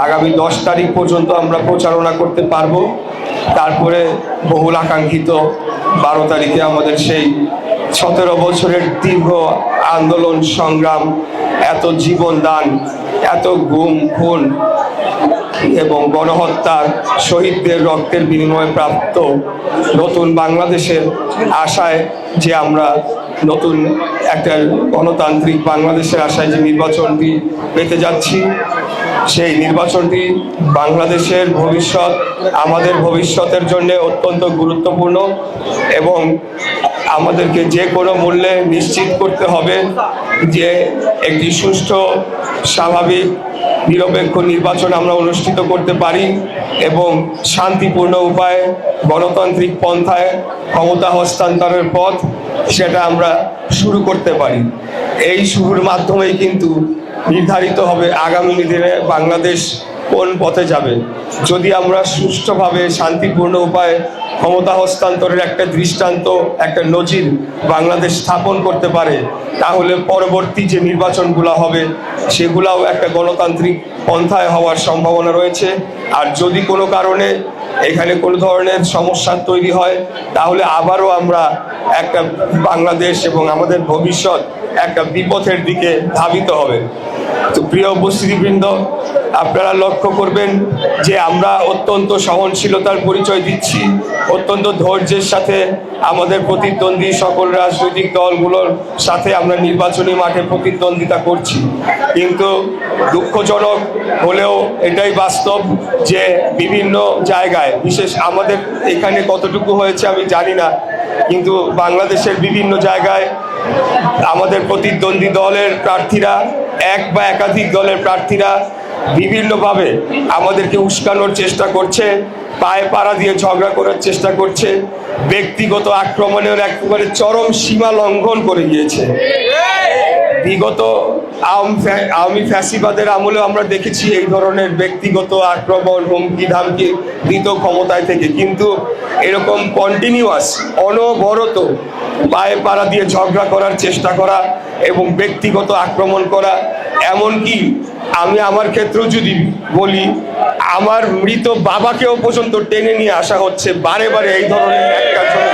আগামী 10 তারিখ পর্যন্ত আমরা প্রচারণা করতে পারবো। তারপরে বহুল আকাঙ্ক্ষিত 12 তারিখে আমাদের সেই 17 বছরের দীর্ঘ আন্দোলন সংগ্রাম, এত জীবন দান, এত গুম খুন এবং গণহত্যার শহীদদের রক্তের বিনিময়ে প্রাপ্ত নতুন বাংলাদেশের আশায় যে আমরা নতুন একটা গণতান্ত্রিক বাংলাদেশের আশায় যে নির্বাচনটি পেতে যাচ্ছি, সেই নির্বাচনটি বাংলাদেশের ভবিষ্যৎ, আমাদের ভবিষ্যতের জন্য অত্যন্ত গুরুত্বপূর্ণ এবং আমাদেরকে যে কোনো মূল্যে নিশ্চিত করতে হবে যে একটি সুষ্ঠু, স্বাভাবিক, নিরপেক্ষ নির্বাচন আমরা অনুষ্ঠিত করতে পারি এবং শান্তিপূর্ণ উপায়ে গণতান্ত্রিক পন্থায় ক্ষমতা হস্তান্তরের পথ সেটা আমরা শুরু করতে পারি। এই শুরুর মাধ্যমেই কিন্তু নির্ধারিত হবে আগামী দিনে বাংলাদেশ কোন পথে যাবে। যদি আমরা সুষ্ঠুভাবে শান্তিপূর্ণ উপায়ে ক্ষমতা হস্তান্তরের একটা দৃষ্টান্ত, একটা নজির বাংলাদেশ স্থাপন করতে পারে, তাহলে পরবর্তী যে নির্বাচনগুলো হবে সেগুলাও একটা গণতান্ত্রিক পন্থায় হওয়ার সম্ভাবনা রয়েছে। আর যদি কোনো কারণে এখানে কোনো ধরনের সমস্যা তৈরি হয়, তাহলে আবারও আমরা একটা বাংলাদেশ এবং আমাদের ভবিষ্যৎ একটা বিপথের দিকে ধাবিত হবে। তো প্রিয় উপস্থিতিবৃন্দ, আপনারা লক্ষ্য করবেন যে আমরা অত্যন্ত সহনশীলতার পরিচয় দিচ্ছি, অত্যন্ত ধৈর্যের সাথে আমাদের প্রতিদ্বন্দ্বী সকল রাজনৈতিক দলগুলোর সাথে আমরা নির্বাচনী মাঠে প্রতিদ্বন্দ্বিতা করছি। কিন্তু দুঃখজনক হলেও এটাই বাস্তব যে বিভিন্ন জায়গায়, বিশেষ আমাদের এখানে কতটুকু হয়েছে আমি জানি না, কিন্তু বাংলাদেশের বিভিন্ন জায়গায় আমাদের প্রতিদ্বন্দ্বী দলের প্রার্থীরা, এক বা একাধিক দলের প্রার্থীরা বিভিন্নভাবে আমাদেরকে উস্কানোর চেষ্টা করছে, পায়ে পাড়া দিয়ে ঝগড়া করার চেষ্টা করছে, ব্যক্তিগত আক্রমণের একেবারে চরম সীমা লঙ্ঘন করে গিয়েছে। বিগত আওয়ামী ফ্যাসিবাদের আমলে আমরা দেখেছি এই ধরনের ব্যক্তিগত আক্রমণ, হুমকি ধামকি দিত ক্ষমতায় থেকে, কিন্তু এরকম কন্টিনিউয়াস অনবরত পায়ে পাড়া দিয়ে ঝগড়া করার চেষ্টা করা এবং ব্যক্তিগত আক্রমণ করা, এমনকি আমি আমার ক্ষেত্রেও যদি বলি, আমার মৃত বাবাকেও পর্যন্ত টেনে নিয়ে আসা হচ্ছে বারে বারে এই ধরনের ন্যাক্কারজনক